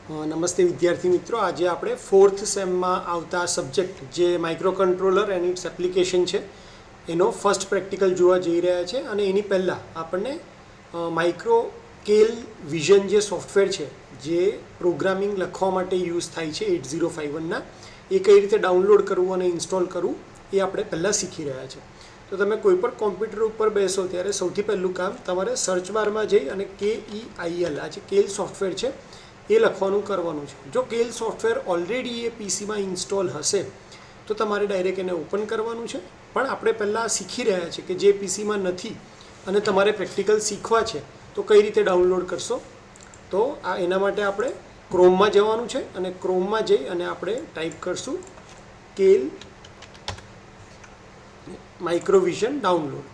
નમસ્તે વિદ્યાર્થી મિત્રો, આજે આપણે ફોર્થ સેમમાં આવતા સબ્જેક્ટ જે micro controller and its application છે એનો ફર્સ્ટ પ્રેક્ટિકલ જોવા જઈ રહ્યા છે. અને એની પહેલાં આપણને માઇક્રો સ્કેલ વિઝન જે સોફ્ટવેર છે જે પ્રોગ્રામિંગ લખવા માટે યુઝ થાય છે 8051ના, એ કઈ રીતે ડાઉનલોડ કરવું અને ઇન્સ્ટોલ કરવું એ આપણે પહેલાં શીખી રહ્યા છે. તો તમે કોઈ પણ કોમ્પ્યુટર ઉપર બેસો ત્યારે સૌથી પહેલું કામ તમારે સર્ચ બારમાં જઈ અને KEIL આ જે કેલ સોફ્ટવેર છે એ લખવાનું કરવાનું છે. જો કેલ સોફ્ટવેર ઓલરેડી એ પીસીમાં ઇન્સ્ટોલ હશે તો તમારે ડાયરેક્ટ એને ઓપન કરવાનું છે. પણ આપણે પહેલાં શીખી રહ્યા છે કે જે પીસીમાં નથી અને તમારે પ્રેક્ટિકલ શીખવા છે તો કઈ રીતે ડાઉનલોડ કરશો. તો એના માટે આપણે ક્રોમમાં જવાનું છે અને ક્રોમમાં જઈ અને આપણે ટાઈપ કરશું કેલ માઇક્રોવિઝન ડાઉનલોડ.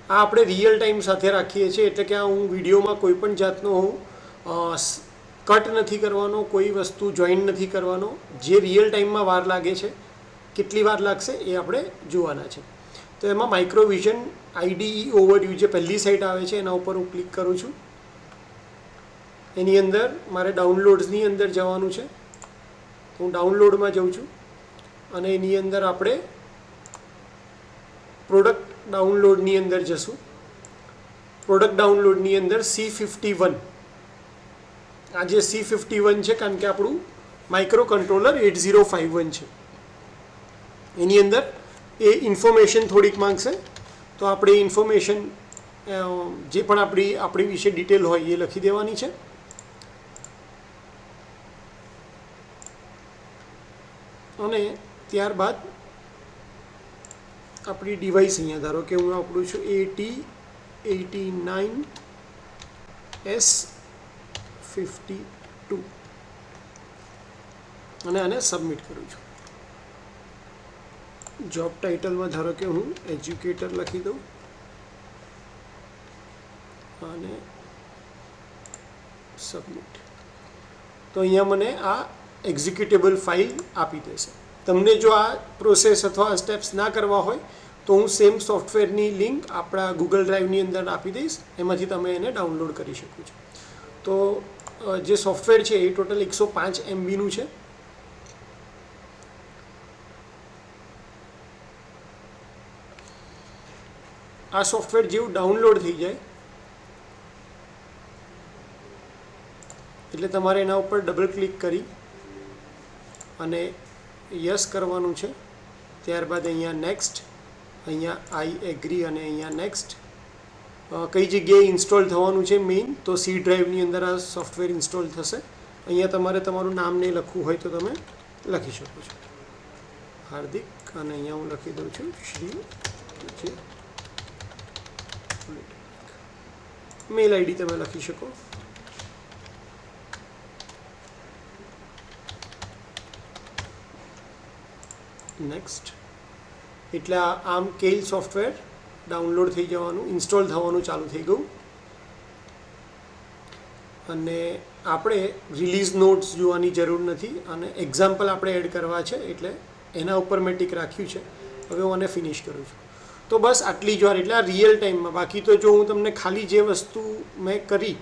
આ આપણે રિયલ ટાઈમ સાથે રાખીએ છીએ, એટલે કે આ હું વિડીયોમાં કોઈ પણ જાતનો હું કટ નથી કરવાનો, કોઈ વસ્તુ જોઈન નથી કરવાનો. જે રિયલ ટાઈમમાં વાર લાગે છે, કેટલી વાર લાગશે એ આપણે જોવાના છે. તો એમાં માઇક્રોવિઝન આઈડીઈ ઓવરવ્યૂ જે પહેલી સાઇટ આવે છે એના ઉપર હું ક્લિક કરું છું. એની અંદર મારે ડાઉનલોડ્સની અંદર જવાનું છે. હું ડાઉનલોડમાં જાઉં છું અને એની અંદર આપણે પ્રોડક્ટ ડાઉનલોડની અંદર જશું. પ્રોડક્ટ ડાઉનલોડની અંદર C51, આ જે C51 છે કારણ કે આપણું માઇક્રો કંટ્રોલર 8051 છે. એની અંદર એ ઇન્ફોર્મેશન થોડીક માંગશે, તો આપણે ઇન્ફોર્મેશન જે પણ આપણી વિશે ડિટેલ હોય એ લખી દેવાની છે. અને ત્યારબાદ આપણી ડિવાઇસ અહીંયા ધારો કે હું આપણું છું 8089S52 અને આને સબમિટ કરું છું. જોબ ટાઇટલમાં ધારો કે હું એજ્યુકેટર લખી દઉં અને સબમિટ. તો અહીંયા મને આ એક્ઝિક્યુટેબલ ફાઇલ આપી દેશે. તમને જો આ પ્રોસેસ અથવા સ્ટેપ્સ ના કરવા હોય તો હું સેમ સોફ્ટવેરની લિંક આપણા ગૂગલ ડ્રાઈવની અંદર આપી દઈશ, એમાંથી તમે એને ડાઉનલોડ કરી શકો છો. તો જે સોફ્ટવેર છે એ ટોટલ 105 MBનું છે. આ સોફ્ટવેર જેવું ડાઉનલોડ થઈ જાય એટલે તમારે એના ઉપર ડબલ ક્લિક કરી અને યસ કરવાનું છે. ત્યારબાદ અહીંયા નેક્સ્ટ, અહીંયા આઈ એગ્રી અને અહીંયા નેક્સ્ટ. કઈ જગ્યાએ ઇન્સ્ટોલ થવાનું છે મેઇન, તો C ડ્રાઈવની અંદર આ સોફ્ટવેર ઇન્સ્ટોલ થશે. અહીંયા તમારે તમારું નામ ને લખવું હોય તો તમે લખી શકો છો, હાર્દિક. અને અહીંયા હું લખી દઉં છું શ્રી. મેલ આઈડી તમે લખી શકો. નેક્સ્ટ. એટલે આમ કેલ સોફ્ટવેર ડાઉનલોડ થઈ જવાનું, ઇન્સ્ટોલ થવાનું ચાલુ થઈ ગયું. અને આપણે રિલીઝ નોટ્સ જોવાની જરૂર નથી અને એક્ઝામ્પલ આપણે એડ કરવા છે એટલે એના ઉપર મેં ટીક રાખ્યું છે. હવે હું આને ફિનિશ કરું છું. તો બસ આટલી જ વાર, એટલે આ રિયલ ટાઈમમાં. બાકી તો જો હું તમને ખાલી જે વસ્તુ મેં કરી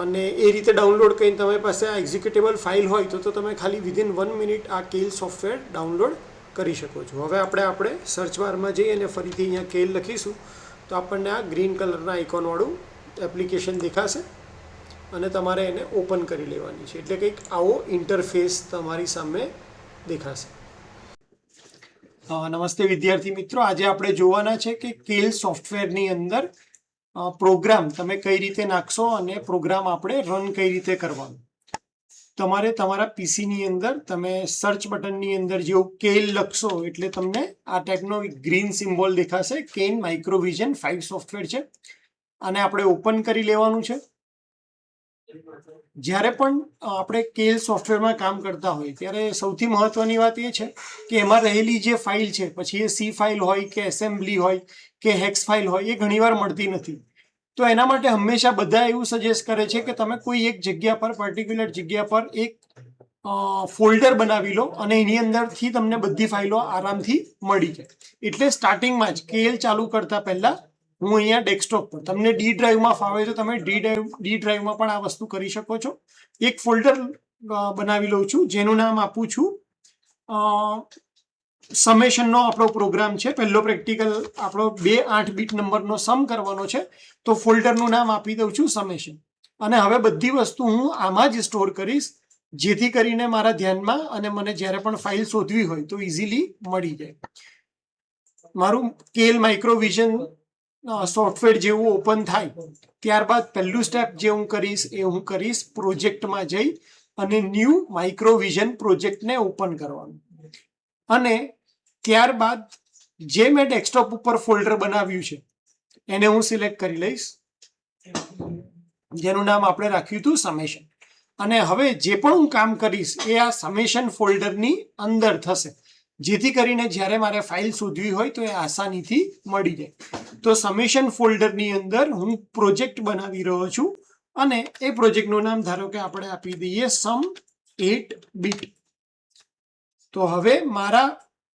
અને એ રીતે ડાઉનલોડ કરીને તમારી પાસે આ એક્ઝિક્યુટેબલ ફાઇલ હોય તો તમે ખાલી વિધિન 1 મિનિટ આ કેલ સોફ્ટવેર ડાઉનલોડ કરી શકો છો. હવે આપણે સર્ચ બારમાં જઈ અને ફરીથી અહીંયા કેલ લખીશું તો આપણને આ ગ્રીન કલરના આઇકોનવાળું એપ્લિકેશન દેખાશે અને તમારે એને ઓપન કરી લેવાની છે. એટલે કંઈક આવો ઇન્ટરફેસ તમારી સામે દેખાશે. નમસ્તે વિદ્યાર્થી મિત્રો, આજે આપણે જોવાના છે કે કેલ સોફ્ટવેરની અંદર પ્રોગ્રામ તમે કઈ રીતે નાખશો અને પ્રોગ્રામ આપણે રન કઈ રીતે કરવાનો. તમારે તમારા પીસીની અંદર તમે સર્ચ બટનની અંદર જેવું કેલ લખશો એટલે તમને આ ટાઈપનો ગ્રીન સિમ્બોલ દેખાશે. કેન માઇક્રોવિઝન 5 સોફ્ટવેર છે, આને આપણે ઓપન કરી લેવાનું છે. જ્યારે પણ આપણે કેલ સોફ્ટવેરમાં કામ કરતા હોય ત્યારે સૌથી મહત્વની વાત એ છે કે એમાં રહેલી જે ફાઇલ છે, પછી એ C ફાઇલ હોય કે એસેમ્બલી હોય કે હેક્સ ફાઇલ હોય, એ ઘણીવાર મળતી નથી. તો એના માટે હંમેશા બધા એવું સજેસ્ટ કરે છે કે તમે કોઈ એક જગ્યા પર, પર્ટિક્યુલર જગ્યા પર એક ફોલ્ડર બનાવી લો અને એની અંદરથી તમને બધી ફાઇલો આરામથી મળી જાય. એટલે સ્ટાર્ટિંગમાં જ કેલ ચાલુ કરતા પહેલા હું અહીંયા ડેસ્કટોપ પર, તમને ડી ડ્રાઈવમાં ફાવે તો તમે ડી ડ્રાઈવમાં પણ આ વસ્તુ કરી શકો છો. એક ફોલ્ડર બનાવી લઉં છું જેનું નામ આપું છું સમેશનનો આપણો પ્રોગ્રામ છે. પહેલો પ્રેક્ટિકલ આપણો 2 8 બીટ નંબરનો સમ કરવાનો છે, તો ફોલ્ડરનું નામ આપી દઉં છું સમેશન. અને હવે બધી વસ્તુ હું આમાં જ સ્ટોર કરીશ, જેથી કરીને મારા ધ્યાનમાં અને મને જ્યારે પણ ફાઇલ શોધવી હોય તો ઇઝીલી મળી જાય. મારું કેલ માઇક્રોવિઝન સોફ્ટવેર જેવું ઓપન થાય ત્યારબાદ પહેલું સ્ટેપ જે હું કરીશ એ હું કરીશ પ્રોજેક્ટમાં જઈ અને ન્યૂ માઇક્રોવિઝન પ્રોજેક્ટને ઓપન કરવાનું. અને ત્યારબાદ જે મેં ડેસ્કટોપ ઉપર ફોલ્ડર બનાવ્યું છે એને હું સિલેક્ટ કરી લઈશ, જેનું નામ આપણે રાખ્યું હતું સમેશન. અને હવે જે પણ હું કામ કરીશ એ આ સમેશન ફોલ્ડરની અંદર થશે, જેથી કરીને જ્યારે મારે ફાઇલ શોધવી હોય તો એ આસાનીથી મળી જાય. તો સમેશન ફોલ્ડરની અંદર હું પ્રોજેક્ટ બનાવી રહ્યો છું અને એ પ્રોજેક્ટનું નામ ધારો કે આપણે આપી દઈએ સમ 8 બીટ. તો હવે મારા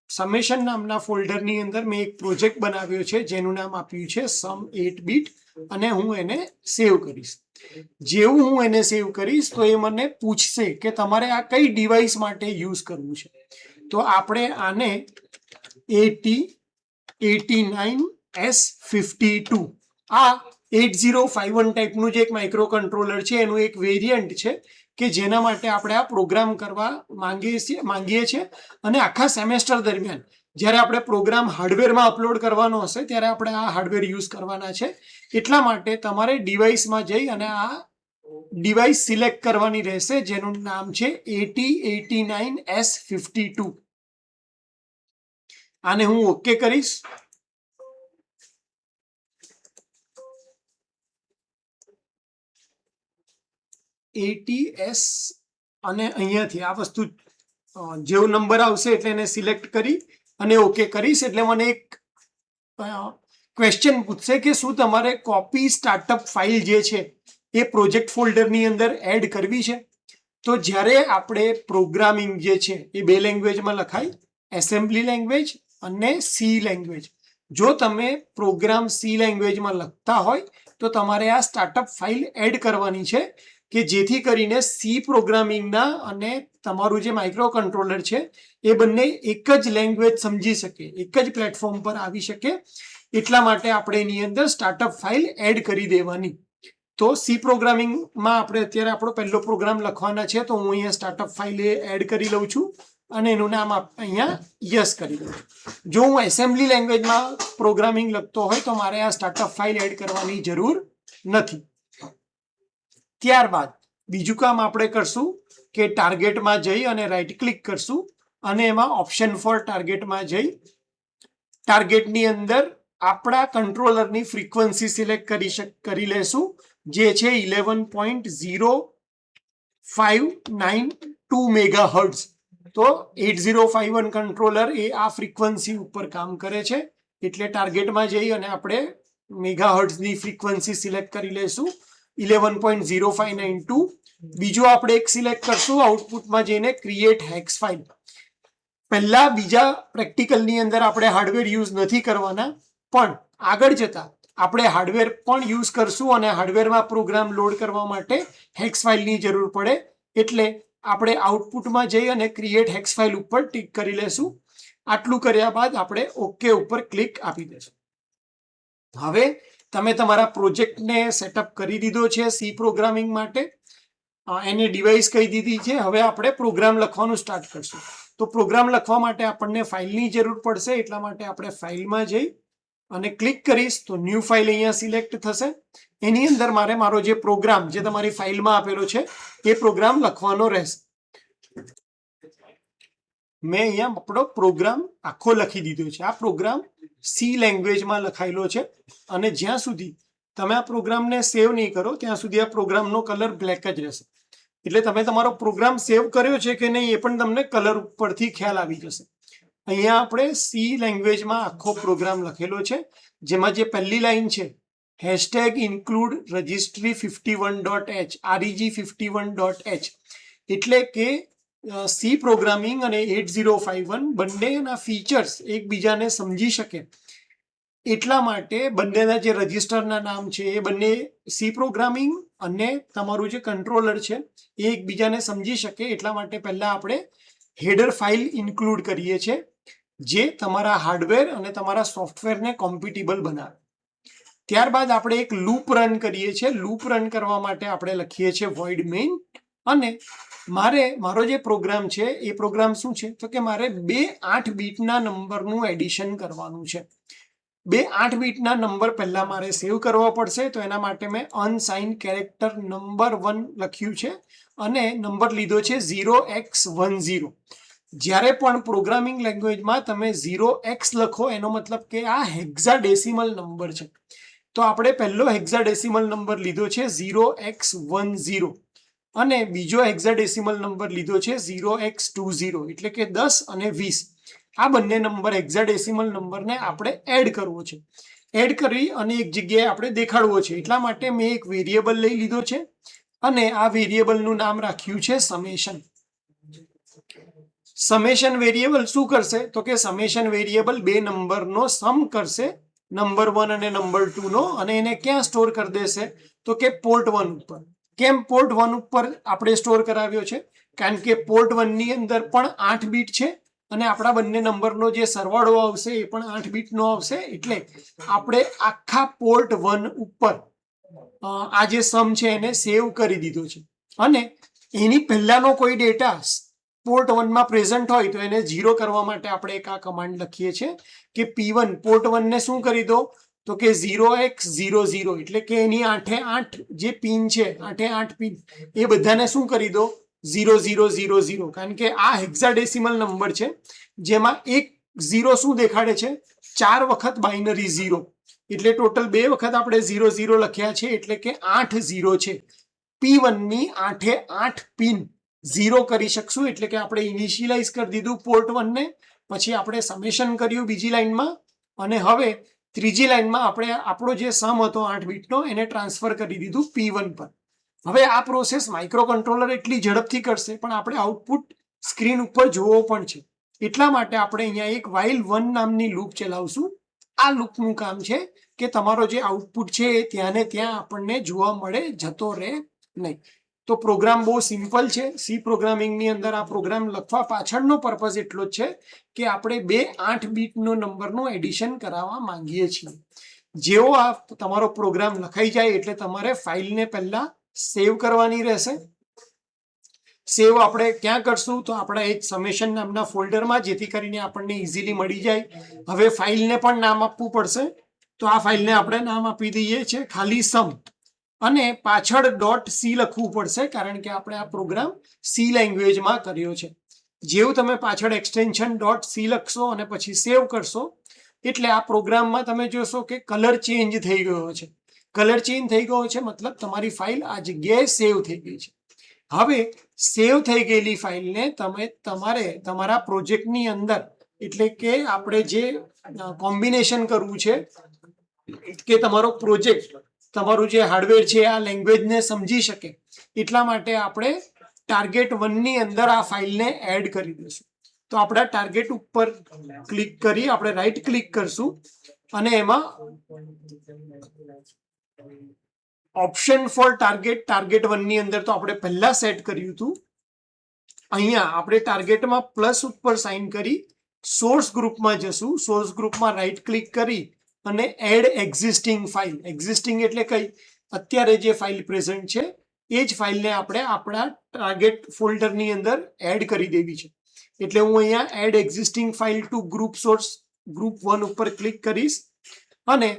સમેશન નામના ફોલ્ડરની અંદર મેં એક પ્રોજેક્ટ બનાવ્યો છે જેનું નામ આપ્યું છે સમ 8 બીટ અને હું એને સેવ કરીશ. જેવું હું એને સેવ કરીશ તો એ મને પૂછશે કે તમારે આ કઈ ડિવાઇસ માટે યુઝ કરવું છે. તો આપણે આને AT89S52 આ 8051 ટાઈપનું જે એક માઇક્રો કંટ્રોલર છે એનું એક વેરિયન્ટ છે કે જેના માટે આપણે આ પ્રોગ્રામ કરવા માંગીએ છીએ. અને આખા સેમેસ્ટર દરમિયાન જ્યારે આપણે પ્રોગ્રામ હાર્ડવેરમાં અપલોડ કરવાનો હશે ત્યારે આપણે આ હાર્ડવેર યુઝ કરવાના છે. એટલા માટે તમારે ડિવાઇસમાં જઈ અને આ ડિવાઇસ સિલેક્ટ કરવાની રહેશે જેનું નામ છે AT89S52. આને હું ઓકે કરીશ. ATS અને અહીંયાથી આ વસ્તુ જેવો નંબર આવશે એટલે એને સિલેક્ટ કરી અને ઓકે કરીશ એટલે મને એક ક્વેશ્ચન પૂછશે કે શું તમારે કોપી સ્ટાર્ટઅપ ફાઇલ જે છે એ પ્રોજેક્ટ ફોલ્ડરની અંદર એડ કરવી છે. તો જ્યારે આપણે પ્રોગ્રામિંગ જે છે એ 2 લેંગ્વેજમાં લખાય, એસેમ્બલી લેંગ્વેજ અને સી લેંગ્વેજ. જો તમે પ્રોગ્રામ સી લેંગ્વેજમાં લખતા હોય તો તમારે આ સ્ટાર્ટઅપ ફાઇલ એડ કરવાની છે કે જેથી કરીને સી પ્રોગ્રામિંગના અને તમારું જે માઇક્રો કંટ્રોલર છે એ બંને એક જ લેંગ્વેજ સમજી શકે, એક જ પ્લેટફોર્મ પર આવી શકે. એટલા માટે આપણે એની અંદર સ્ટાર્ટઅપ ફાઇલ એડ કરી દેવાની. તો સી પ્રોગ્રામિંગમાં આપણે અત્યારે આપણો પહેલો પ્રોગ્રામ લખવાના છે, તો હું અહીંયા સ્ટાર્ટઅપ ફાઇલ એડ કરી લઉં છું અને એનું નામ અહીંયા યસ કરી દઉં છું. જો હું એસેમ્બલી લેંગ્વેજમાં પ્રોગ્રામિંગ લખતો હોય તો મારે આ સ્ટાર્ટઅપ ફાઇલ એડ કરવાની જરૂર નથી. ત્યારબાદ બીજું કામ આપણે કરશું કે ટાર્ગેટમાં જઈ અને રાઈટ ક્લિક કરશું અને એમાં ઓપ્શન ફોર ટાર્ગેટમાં જઈ ટાર્ગેટની અંદર આપણા કંટ્રોલરની ફ્રીક્વન્સી સિલેક્ટ કરી લેશું જે છે 11.0592 મેગાહર્ટ્ઝ. તો 8051 કંટ્રોલર એ આ ફ્રીક્વન્સી ઉપર કામ કરે છે એટલે ટાર્ગેટમાં જઈ અને આપણે મેગાહર્ટ્ઝની ફ્રીક્વન્સી સિલેક્ટ કરી લેશું 11.0592. બીજું આપણે એક સિલેક્ટ કરશું આઉટપુટમાં જઈને ક્રિએટ હેક્સ ફાઇલ. પહેલા બીજા પ્રેક્ટિકલની અંદર આપણે હાર્ડવેર યુઝ નથી કરવાના, પણ આગળ જતા આપણે હાર્ડવેર પણ યુઝ કરશું અને હાર્ડવેરમાં પ્રોગ્રામ લોડ કરવા માટે હેક્સ ફાઇલની જરૂર પડે એટલે આપણે આઉટપુટમાં જઈ અને ક્રિએટ હેક્સ ફાઇલ ઉપર ટિક કરી લેશું. આટલું કર્યા બાદ આપણે ઓકે ઉપર ક્લિક આપી દેશું. હવે તમે તમારા પ્રોજેક્ટને સેટઅપ કરી દીધો છે સી પ્રોગ્રામિંગ માટે, એને ડિવાઇસ કહી દીધી છે. હવે આપણે પ્રોગ્રામ લખવાનું સ્ટાર્ટ કરશું. તો પ્રોગ્રામ લખવા માટે આપણને ફાઇલની જરૂર પડશે, એટલા માટે આપણે ફાઇલમાં જઈ અને ક્લિક કરીશ તો ન્યૂ ફાઇલ અહીંયા સિલેક્ટ થશે. એની અંદર મારે મારો જે પ્રોગ્રામ જે તમારી ફાઇલમાં આપેલો છે એ પ્રોગ્રામ લખવાનો રહેશે. મેં અહીંયા આપણો પ્રોગ્રામ આખો લખી દીધો છે. આ પ્રોગ્રામ સી લેંગ્વેજમાં લખાયેલો છે અને જ્યાં સુધી તમે આ પ્રોગ્રામને સેવ નહીં કરો ત્યાં સુધી આ પ્રોગ્રામનો કલર બ્લેક જ રહેશે. એટલે તમે તમારો પ્રોગ્રામ સેવ કર્યો છે કે નહીં એ પણ તમને કલર ઉપરથી ખ્યાલ આવી જશે. અહીંયા આપણે સી લેંગ્વેજમાં આખો પ્રોગ્રામ લખેલો છે જેમાં જે પહેલી લાઈન છે #include registry51.h reg51.h એટલે કે સી પ્રોગ્રામિંગ અને 8051 બંનેના ફીચર્સ એકબીજાને સમજી શકે એટલા માટે બંનેના જે રજિસ્ટરના નામ છે એ બંને સી પ્રોગ્રામિંગ અને તમારું જે કંટ્રોલર છે એ એકબીજાને સમજી શકે એટલા માટે પહેલાં આપણે હેડર ફાઇલ ઇન્ક્લુડ કરીએ છીએ જે તમારા હાર્ડવેર અને તમારા સોફ્ટવેરને કોમ્પિટેબલ બનાવે. ત્યારબાદ આપણે એક લૂપ રન કરીએ છીએ. લૂપ રન કરવા માટે આપણે લખીએ છીએ void main અને મારો જે પ્રોગ્રામ છે એ પ્રોગ્રામ શું છે તો કે મારે 2 8 બીટના નંબરનું એડિશન કરવાનું છે. 2 8 બીટના નંબર પહેલા મારે સેવ કરવા પડશે તો એના માટે મેં અનસાઇન કેરેક્ટર નંબર 1 લખ્યું છે અને નંબર લીધો છે 0x10. જ્યારે પણ પ્રોગ્રામિંગ લેંગ્વેજમાં તમે 0x લખો એનો મતલબ કે આ હેક્સાડેસિમલ નંબર છે. તો આપણે પહેલો હેક્સાડેસિમલ નંબર લીધો છે 0x10 અને બીજો હેક્સાડેસિમલ નંબર લીધો છે 0x20 એટલે કે 10 અને 20. આ બંને નંબર હેક્સાડેસિમલ નંબરને આપણે એડ કરવો છે. એડ કરી અને એક જગ્યાએ આપણે દેખાડવો છે એટલા માટે મેં એક વેરિયેબલ લઈ લીધો છે અને આ વેરિયેબલનું નામ રાખ્યું છે સમેશન. સમેશન વેરિયેબલ શું કરશે તો કે સમેશન વેરિયેબલ 2 નંબરનો સમ કરશે, નંબર 1 અને નંબર 2 નો, અને એને ક્યાં સ્ટોર કરી દેશે તો કે પોર્ટ 1 ઉપર. કેમ પોર્ટ 1 ઉપર આપણે સ્ટોર કરાવ્યો છે? કારણ કે પોર્ટ 1 ની અંદર પણ 8 બીટ છે અને આપણા બંને નંબરનો જે સરવાળો આવશે એ પણ 8 બીટનો આવશે. એટલે આપણે આખા પોર્ટ 1 ઉપર આ જે સમ છે એને સેવ કરી દીધો છે અને એની પહેલાનો કોઈ ડેટા પોર્ટ 1 માં પ્રેઝન્ટ હોય તો એને 0 કરવા માટે આપણે એક આ કમાન્ડ લખીએ છીએ કે P1 પોર્ટ 1 ને શું કરી દો તો કે 0x00 એટલે કે એની 8 જે પિન છે 8 પિન એ બધાને શું કરી દો 0000, કારણ કે આ હેક્સાડેસિમલ નંબર છે જેમાં એક 0 શું દેખાડે છે 4 વખત બાઇનરી 0 એટલે ટોટલ 2 વખત આપણે 00 લખ્યા છે એટલે કે 8 0 છે. P1 ની 8 પિન 0 કરી શકશું એટલે કે આપણે ઇનિશિયલાઇઝ કરી દીધું પોર્ટ 1 ને, પછી આપણે સમેશન કર્યું બીજી લાઈનમાં અને હવે ત્રીજી લાઈનમાં આપણે આપણો જે સમ હતો 8 બીટનો એને ટ્રાન્સફર કરી દીધું P1 પર. હવે આ પ્રોસેસ માઇક્રો કંટ્રોલર એટલી ઝડપથી કરશે પણ આપણે આઉટપુટ સ્ક્રીન ઉપર જોવો પણ છે એટલા માટે આપણે અહીંયા એક while 1 નામની લૂપ ચલાવશું. આ લૂપનું કામ છે કે તમારો જે આઉટપુટ છે એ ત્યાં ને ત્યાં આપણને જોવા મળે, જતો રહે નહીં. તો પ્રોગ્રામ બહુ સિમ્પલ છે. સી પ્રોગ્રામિંગની અંદર આ પ્રોગ્રામ લખવા પાછળનો પર્પઝ એટલો જ છે કે આપણે 2 8 બીટનો નંબરનું એડિશન કરાવવા માંગીએ છીએ. જેવો આ તમારો પ્રોગ્રામ લખાઈ જાય એટલે તમારે ફાઇલને પહેલા સેવ કરવાની રહેશે. સેવ આપણે ક્યાં કરશું તો આપણા એક સમેશન નામના ફોલ્ડરમાં, જેથી કરીને આપણને ઇઝીલી મળી જાય. હવે ફાઇલને પણ નામ આપવું પડશે તો આ ફાઇલને આપણે નામ આપી દઈએ છીએ ખાલી સમ અને પાછળ .c લખવું પડશે કારણ કે આપણે આ પ્રોગ્રામ સી લેંગ્વેજમાં કર્યો છે. જેવું તમે પાછળ એક્સટેન્શન .c લખશો અને પછી સેવ કરશો એટલે આ પ્રોગ્રામમાં તમે જોશો કે કલર ચેન્જ થઈ ગયો છે. કલર ચેન્જ થઈ ગયો છે મતલબ તમારી ફાઇલ આ જગ્યાએ સેવ થઈ ગઈ છે. હવે સેવ થઈ ગયેલી ફાઇલને તમારે તમારા પ્રોજેક્ટની અંદર, એટલે કે આપણે જે કોમ્બિનેશન કરવું છે કે તમારો પ્રોજેક્ટ, તમારું જે હાર્ડવેર છે આ લેંગ્વેજને સમજી શકે એટલા માટે આપણે ટાર્ગેટ 1 ની અંદર આ ફાઇલને એડ કરી દઈશું. તો આપણા ટાર્ગેટ ઉપર ક્લિક કરી આપણે રાઈટ ક્લિક કરશું અને એમાં ઓપ્શન ફોર ટાર્ગેટ 1 ની અંદર તો આપણે પહેલા સેટ કર્યું હતું. અહીંયા આપણે ટાર્ગેટમાં પ્લસ ઉપર સાઇન કરી સોર્સ ગ્રુપમાં જશું. સોર્સ ગ્રુપમાં રાઈટ ક્લિક કરી અને એડ એક્ઝિસ્ટિંગ ફાઇલ. એક્ઝિસ્ટિંગ એટલે કઈ? અત્યારે જે ફાઇલ પ્રેઝન્ટ છે એ જ ફાઇલને આપણે આપણા ટાર્ગેટ ફોલ્ડરની અંદર એડ કરી દેવી છે. એટલે હું અહીંયા add existing file to group source group 1 ઉપર ક્લિક કરીશ અને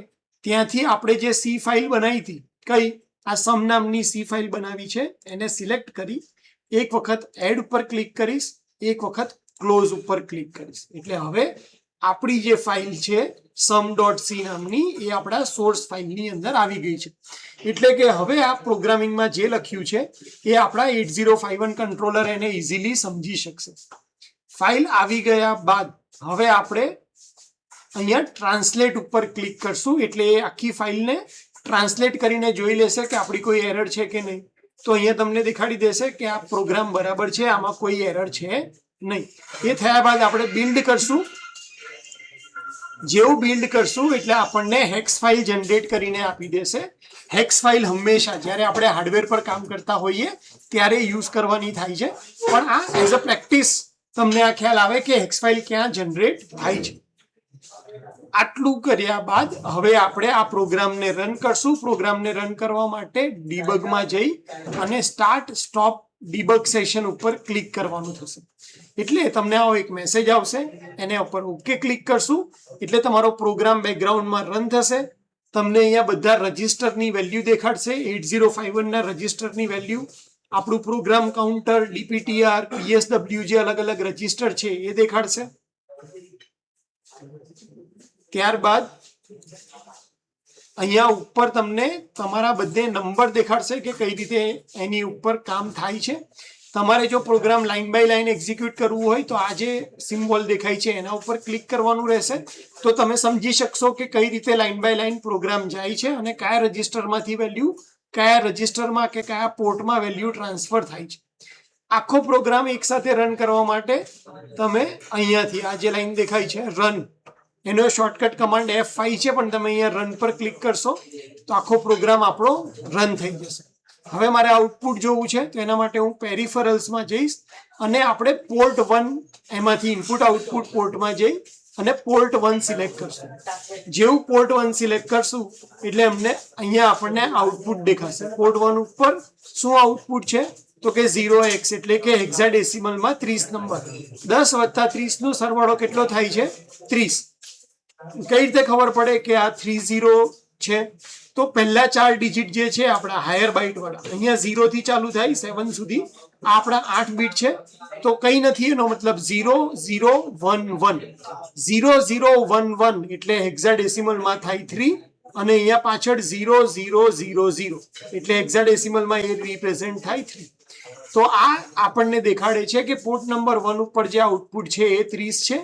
ત્યાંથી આપણે જે સી ફાઇલ બનાવી હતી, કઈ આ સમ નામની સી ફાઇલ બનાવી છે, એને સિલેક્ટ કરી એક વખત એડ ઉપર ક્લિક કરીશ, એક વખત ક્લોઝ ઉપર ક્લિક કરીશ. એટલે હવે આપણી જે ફાઇલ છે sum.c નામની એ આપણા સોર્સ ફાઇલની અંદર આવી ગઈ છે. એટલે કે હવે આ પ્રોગ્રામિંગમાં જે લખ્યું છે એ આપણા 8051 કંટ્રોલર એને ઇઝીલી સમજી શકશે. ફાઇલ આવી ગયા બાદ હવે આપણે અહીંયા ટ્રાન્સલેટ ઉપર ક્લિક કરશું એટલે એ આખી ફાઇલને ટ્રાન્સલેટ કરીને જોઈ લેશે કે આપણી કોઈ એરર છે કે નહીં. તો અહીંયા તમને દેખાડી દેશે કે આ પ્રોગ્રામ બરાબર છે, આમાં કોઈ એરર છે નહીં. એ થયા બાદ આપણે બિલ્ડ કરશું. જેવું બિલ્ડ કરશું એટલે આપણને હેક્સ ફાઇલ જનરેટ કરીને આપી દેશે. હેક્સ ફાઇલ હંમેશા જ્યારે આપણે હાર્ડવેર પર કામ કરતા હોઈએ ત્યારે યુઝ કરવાની થાય છે, પણ આ એઝ અ પ્રેક્ટિસ તમને આ ખ્યાલ આવે કે હેક્સ ફાઇલ ક્યાં જનરેટ થાય છે. આટલું કર્યા બાદ હવે આપણે આ પ્રોગ્રામને રન કરશું. પ્રોગ્રામને રન કરવા માટે ડીબગમાં જઈ અને સ્ટાર્ટ સ્ટોપ ડીબગ સેશન ઉપર ક્લિક કરવાનું થશે. એટલે તમને આવો એક મેસેજ આવશે, એને ઉપર ઓકે ક્લિક કરશું એટલે તમારો પ્રોગ્રામ બેકગ્રાઉન્ડમાં રન થશે. તમને અહીંયા બધા રજિસ્ટરની વેલ્યુ દેખાડશે. 8051 ના રજિસ્ટરની વેલ્યુ, આપણું પ્રોગ્રામ કાઉન્ટર, ડીપીટીઆર, પીએસડબ્લ્યુ જે અલગ અલગ રજિસ્ટર છે એ દેખાડશે. ત્યારબાદ અહીંયા ઉપર તમને તમારા બધે નંબર દેખાડશે કે કઈ રીતે એની ઉપર કામ થાય છે. તમારે જો program line by line execute કરવું હોય તો આ જે સિમ્બોલ દેખાય છે એના ઉપર ક્લિક કરવાનું રહેશે, તો તમે સમજી શકશો કે કઈ રીતે લાઈન બાય લાઈન પ્રોગ્રામ જાય છે અને કયા રજિસ્ટરમાંથી વેલ્યુ કયા રજિસ્ટરમાં કે કયા પોર્ટમાં વેલ્યુ ટ્રાન્સફર થાય છે. આખો પ્રોગ્રામ એકસાથે રન કરવા માટે તમે અહીંયાથી આ જે લાઈન દેખાય છે રન, એનો શોર્ટકટ કમાન્ડ F5 છે, પણ તમે અહીંયા રન પર ક્લિક કરશો તો આખો પ્રોગ્રામ આપણો રન થઈ જશે. હવે મારે આઉટપુટ જોવું છે તો એના માટે હું પેરિફરલ્સમાં જઈશ અને આપણે પોર્ટ 1 એમાંથી ઇનપુટ આઉટપુટ પોર્ટમાં જઈ અને પોર્ટ 1 સિલેક્ટ કરશું. જેવું પોર્ટ 1 સિલેક્ટ કરશું એટલે અમને અહીંયા આપણને આઉટપુટ દેખાશે. પોર્ટ 1 ઉપર શું આઉટપુટ છે તો કે 0x એટલે કે હેક્સાડેસિમલમાં 30 નંબર. 10 વત્તા 30 નો સરવાળો કેટલો થાય છે? 30. કઈ રીતે ખબર પડે કે આ 30 છે? તો પહેલા 4 ડિજિટ જે છે આપણા હાયર બાઇટ વાળા, અહીંયા 0 થી ચાલુ થાય 7 સુધી, આ આપણા 8 બીટ છે તો કઈ નથી, એનો મતલબ 0011. 0011 એટલે હેક્સાડેસિમલમાં થાય 3 અને અહીંયા પાછળ 0000 એટલે હેક્સાડેસિમલમાં એ રિપ્રેઝેન્ટ થાય 3. તો આ આપણને દેખાડે છે કે પોર્ટ નંબર 1 ઉપર જે આઉટપુટ છે એ 30 છે,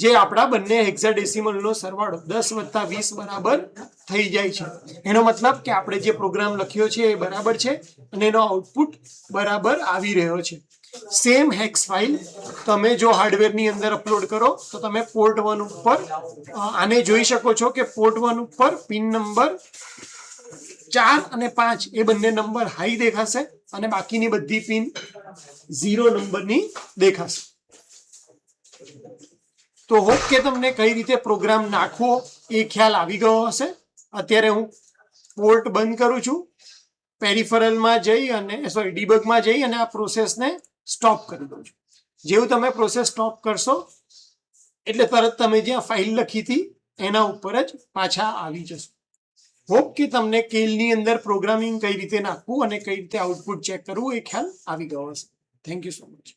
જે આપણા બંને હેક્સાડેસિમલનો સરવાળો 10 વત્તા 20 બરાબર થઈ જાય છે. એનો મતલબ કે આપણે જે પ્રોગ્રામ લખ્યો છે એ બરાબર છે અને એનો આઉટપુટ બરાબર આવી રહ્યો છે. સેમ હેક્સ ફાઇલ તમે જો હાર્ડવેરની અંદર અપલોડ કરો તો તમે પોર્ટ 1 ઉપર આને જોઈ શકો છો કે પોર્ટ 1 ઉપર પિન નંબર 4 અને 5 એ બંને નંબર હાઈ દેખાશે અને બાકીની બધી પિન 0 નંબરની દેખાશે. તો હોપ કે તમને કઈ રીતે પ્રોગ્રામ નાખવો એ ખ્યાલ આવી ગયો હશે. અત્યારે હું પોર્ટ બંધ કરું છું, પેરિફરલમાં જઈ અને ડીબગમાં જઈ અને આ પ્રોસેસને સ્ટોપ કરી દઉં છું. જેવું તમે પ્રોસેસ સ્ટોપ કરશો એટલે તરત તમે જ્યાં ફાઇલ લખી હતી એના ઉપર જ પાછા આવી જશો. હોપ કે તમને કેલની અંદર પ્રોગ્રામિંગ કઈ રીતે નાખવું અને કઈ રીતે આઉટપુટ ચેક કરવું એ ખ્યાલ આવી ગયો હશે. Thank you so much.